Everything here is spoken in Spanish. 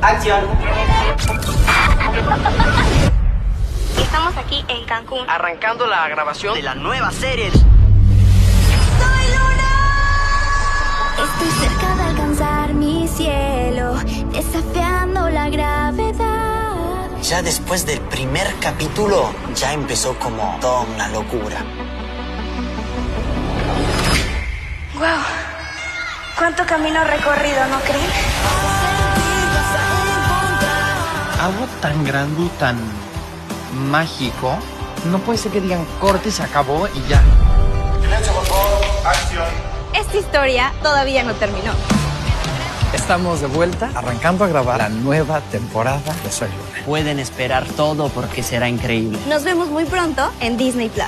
¡Acción! Estamos aquí en Cancún, arrancando la grabación de la nueva serie. ¡Soy Luna! Estoy cerca de alcanzar mi cielo, desafiando la gravedad. Ya después del primer capítulo, ya empezó como toda una locura. ¡Wow! ¿Cuánto camino recorrido, no creen? Algo tan grande y tan mágico, no puede ser que digan corte, se acabó y ya. Silencio, por favor. Acción. Esta historia todavía no terminó. Estamos de vuelta, arrancando a grabar la nueva temporada de Soy Luna. Pueden esperar todo porque será increíble. Nos vemos muy pronto en Disney Plus.